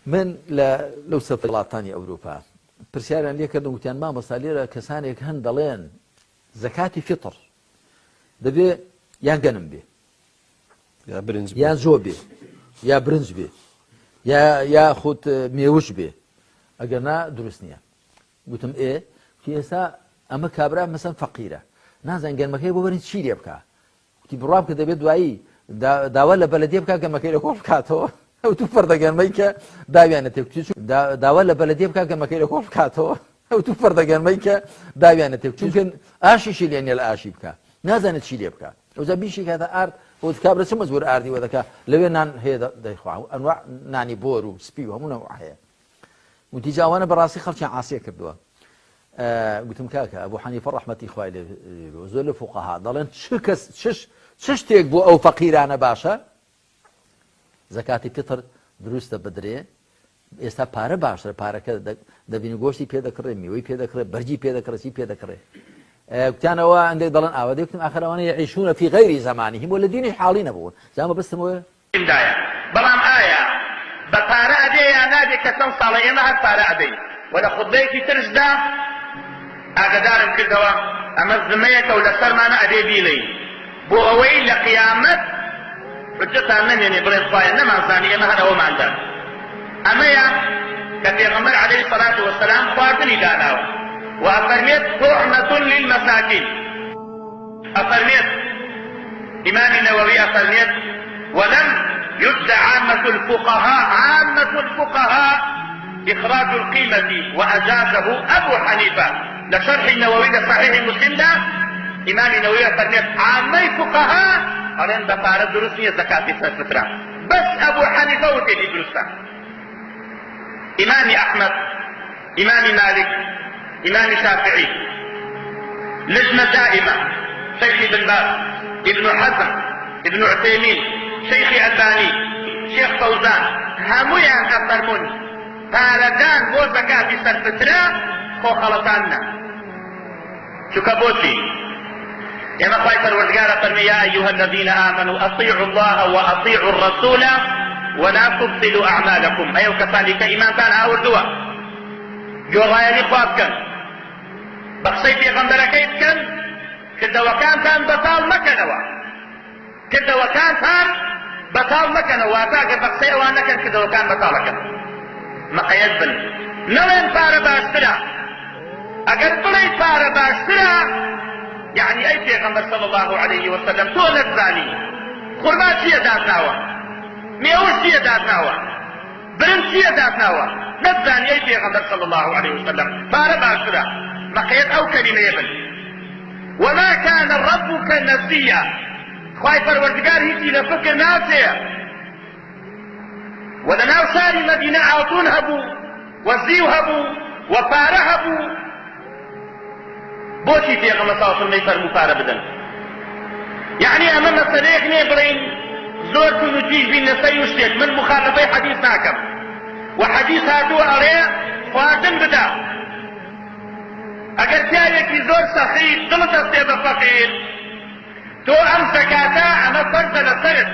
من لەو سەفەر وڵاتانی ئەوروپا پرسیاریان لێ کردن وتیان مامۆستا لێرە کەسانێک هەن دەڵێن زەکاتی فیتر دەبێ یان گەنم بێ یان زۆ بێ یا برنج بێ یا خۆت مێوش بێ ئەگەرنا دروست نییە. گوتم ئێستا ئەمە کابرا مەسەن فەقیرە نازان گەنمەکەی بۆ بەرین چی لێ بکە وتی بڕام کە دەبێت دوایی داوا لە بەلەدێ بکە گەنمەکەی لە خۆ بکاتەوە ئەو تو فەردەگەنمەی کە داویانە تێکچوو داوا لە بەلەدێ بکە گەنمەکەی لە خۆ بکاتەوە ئەو تو فەردەگەنمەی کە داویانە تێک چونکە ئاشیشی لێنێ لە ئاشی بکە نازانێت چی لێ بکە ئەوجا بیشی کاتە ئارد بۆ کابرا چ مەجبور ئاردی وە دەکا لەوێ نان هەیە دەیخوا ئەنواع نانی بۆر و سپی و هەموو نەوع هەیە. وتی جاوانە بەڕاستی خەڵکیان عاسیە کردووە. گوتم کاکە ئەبوو حەنیفە ڕەحمەتی خوای لێ زۆر لە فوقەها دەڵێن چ شتێک بۆ ئەو فەقیرانە باشە زەکاتی فیتر دروستە بدرێ ئێستا پارە باشترە پارەکە دەبینی گۆشتی پێ دەکڕێ میوەی پێ دەکڕێ بەرجی پێ دەکڕێ چی پێ دەکڕێ گوتیانەوە ئەندێک دەڵێن ئاوا دەیکتم ئاخر ئەوانە یعیشونە فی غەیری زەمانیهم بۆ لە دینیش حاڵی نەبوون زانمە بەستمەوە بەڵام ئایا بە پارە ئەدێ یان نادێ کە چەند ساڵە ئێمە هەر پارە ئەدەین و لە خوتبەیەکی ترشدا ئاگدارم کردەوە ئەمە زمەیەکە و لەسەرمانە ئەدێ بیڵێین بۆ ئەوەی لە قیامەت حجەتان نەمێنێ بڵێن خوایە نەمانزانی ئێمە هەر ئەوەماندان ئەمەیە کە پێغەمبەر عەلەیهی سەڵات وەسەلام خواردنی داناوە و ئەفەرمێت طعمة للمساکین ئەفەرمێت ئیمامی نەوەوی ئەفەرمێت ولم يدع عامة الفقهاء إخراج القيمة وأجازه أبو حنيفة لشرح النووي لصحيح مسلم ده إمام النووي فرميت عامي فقهاء قالين بفارة دروسية زكاة الفطرة بس أبو حنيفة وتيجي درسة إمام أحمد إمام مالك إمام شافعي لجنة دائمة شيخ بن باز ابن حزم ابن عثيمين شيخ ألباني شيخ فوزان همویان ئەفەرمون پارەدان بۆ زەکاتی سەرفترە خۆ خەڵەتانە چونکە بۆچی ئێمە خوای پەروەردگارە فەرمی یا ئەیها الذین آمنوا أطیعوا الله وأطیعوا الرسول ولا تبطلوا أعمالكم ئەو کەسانی کە ئیمانتان ئاوردووە گۆڕایەنی خوا بکەن بە قسەی پێغەمبەرەکەی بکەن کردەوەکانتان بەتاڵ مەکەنەوە کردەوەکانتان بەتاڵ مەکەنەوە واتاگە بە قسەی ئەوان نەکەن کردەوەکان بەتاڵەکەن مەقەیەت بن نەڵێن پارە باشترە ئەگەر بڵێ پارە باشترە یعنی ئەی پێغەمبەر صلی الله عليه وسلم تۆ نەتزانی خورما چییە دادناوە مێوش چییە دادناوە برنج چییە دادناوە نەتزانی ئەی پێغەمبەر صلی الله عليه وسلم پارە باشترە مەقەیەت ئەو کەلیمەیە بن وما كان ربك نسيا خوای پەروەردگار هیچی لە فکر ناچێ و لە ناو شاری مەدینە ئاوتون هەبوو و زیو هەبوو و پارە هەبوو بۆچی پێغەمبەر صلی الله علیه و سلم فەرموو پارە بدەن یعنی ئەمە مەسەلەیەک نییە بڵێین زۆر تون و تیژ بین لەسەر و شتێک من مخاطبەی حەدیث ناکەم و حەدیث هاتووە ئەڵێ خواردن بدە ئەگەر پیاوێکی زۆر سەخی دڵت دەستێ بە فەقیر تۆ ئەم زەکاتە ئەمە فەرزە لەسەرت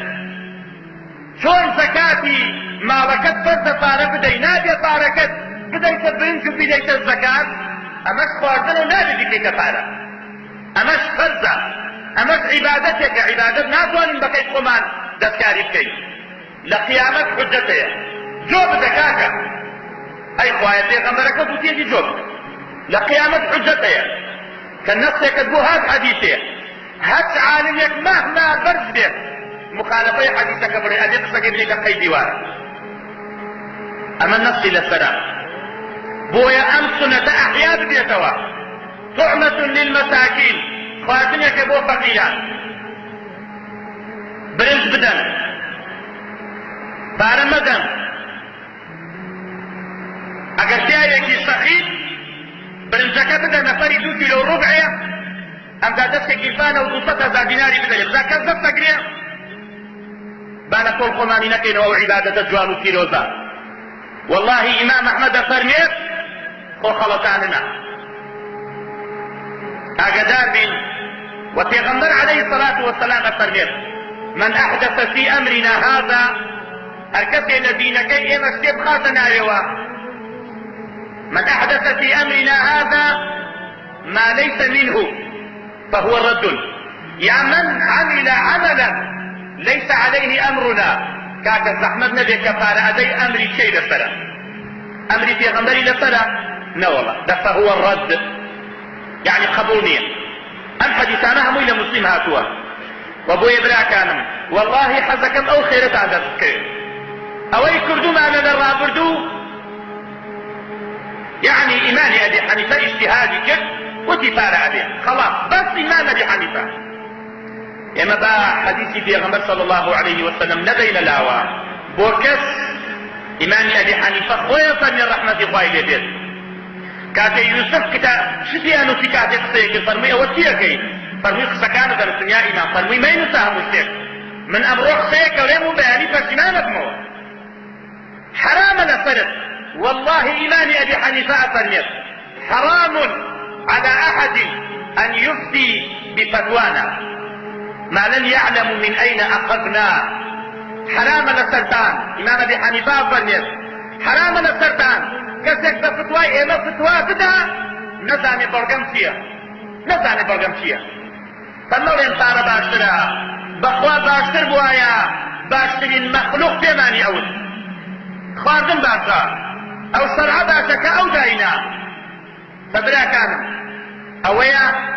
چۆن زەکاتی ماڵەکەت فەرزە پارە بدەی نابێ پارەکەت بدەیتە برنج و بدەیتە زەکات ئەمەش خواردنە نابێ بکەیتە پارە ئەمەش فەرزە ئەمەش عیبادەتێکە عیبادەت ناتوانین بەقەی خۆمان دەستکاری بکەین لە قیامەت حجەتەیە جۆ بدە کاکە ئەی خوایە پێغەمبەرەکەت وتێتی جۆ بدە لە قیامەت حجەتەیە کە نەسێکت بۆ هات حەدیثێ هەچ عالمێک مەهما بەرز بێت مخالفەی حەدیثەکە بڵێ ئەدێ قسەکەی بڵێ لە قەی دیوارە ئەمە نەسی لەسەرە بۆیە ئەم سنەتە ئەحیا بدێتەوە طعمة للمساکین خواردنێکە بۆ فەقیران برنج بدەن پارە مەدەن ئەگەر پیاوێکی سەخی برنجەکە بدەن نەفەری 2 کیلۆ ڕوبعێ ئەمدا دەستێ گیرفانە و 200,000 دیناری بدەێ بزا کەس دەستەگرێ با لە کۆڵ خۆمانی نەکەینەوە ئەو عیبادەتە جوان و پیرۆزە واللهی ئیمام ئەحمەدە فەرمێت خۆ خەڵەتاننە ئاگادار بین و پێغەمبەر عەلەیهی الصەلاة وەسەلام فەرمێت من أحدث في أمرنا هذا هەر کەسێ لە دینەکەی ئێمە شتێ بخاتە ناوێەوە من أحدث في أمرنا هذا ما ليس منه فهو رد يا من عمل عملا ليس عليه أمرنا كاك الزحمة نبي كفارة أدي أمري شيء لسرة أمري في غمري لسرة نولا فهو الرد يعني قبولني أم حديثانا هم إلى مسلم هاتوا وابو إبرا كانم والله حزكم أو خيرت عدد كريم أو يكردو معنا للرابردو يعني إيمان أبي حنيفة اجتهادي كد وتفارة أبي خلاص بس إيمان أبي حنيفة إما با حديثي في غمر صلى الله عليه وسلم نبين الأوا بوكس إيمان أبي حنيفة خويا من رحمة الله بيت كاتي يوسف كتا شتيانو في كاتي قصيك فرمي أوتيكي فرمي قصكانو در الدنيا إمام فرمي ما ينساها مشتك من أمروح سيك وليمو بياني فشمانك مو حرام لفرد والله إيمان أبي حنيفة فرمي حرام على أحد أن يفتي بفتوانا ما لم يعلم من أين أخذنا حرام لسرطان إمام أبي حنيفة فرمي حرام لسرطان كسك بفتواي إما فتوا بدا نزاني برقم فيها نزاني برقم فيها فالنور انتار باشترا بخوا باشتر بوايا باشترين مخلوق بيماني أول خواردن باشا أو صرع باشا كأو داينا فبرا كان أويا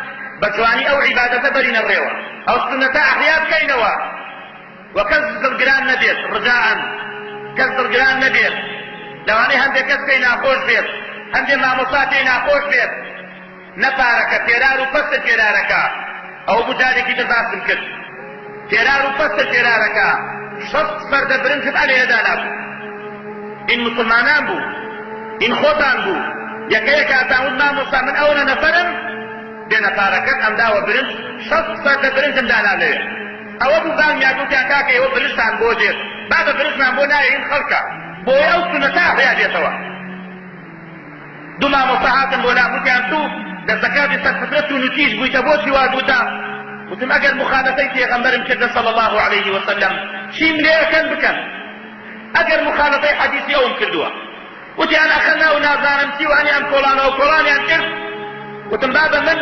بجواني أو عبادة برين الريوة أو سنة أحياء كينوا وكز القران نبيت رجاء كز القران نبيت لواني هندي كسكي ناخوش بيت هندي ماموساتي ناخوش بيت نفارك تيرارو پس تيراركا او بجاري تزاسم كد تيرارو پس تيراركا شخص فرد برنجت عليه داناب إن مسلمانان بو إن خوتان بو يكيك أتاون ماموسا من أولا نفرم دي نفاركت أم داو برنج شخص فرد برنجم دانا ليه او ابو بان يا دوتي اكاكي او برشتان بوجير بعد برشتان بو نايين خلقا بو يوصو نتاح يا ديتوا دوما مصاحاتن بو لابوتي انتو دا زكاة ستفترتو نتيج بو يتبوشي وادوتا وتم اگر مخالطيتي غمبرم كده صلى الله عليه وسلم شيم ليه كان بكن اگر مخالطي حديثي اوم كردوا وتي انا اخلنا ونازانم تي واني ام كولانا وكولاني ام كرد وتم بابا من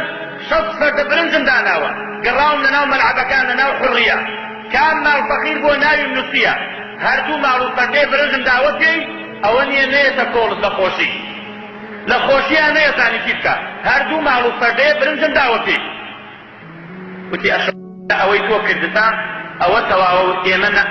شخص فرد برنجم داناوا قراهم لناو ملعبا كان لناو حرية كان مال فقير بو ناوي منوسية هردو مالو فردي برنجم داوتي اواني نيتا كول لخوشي لخوشي نيتاني كيفكا هردو مالو فردي برنجم داوتي وتي اشعر اويتو كردتا او تواو ايمنا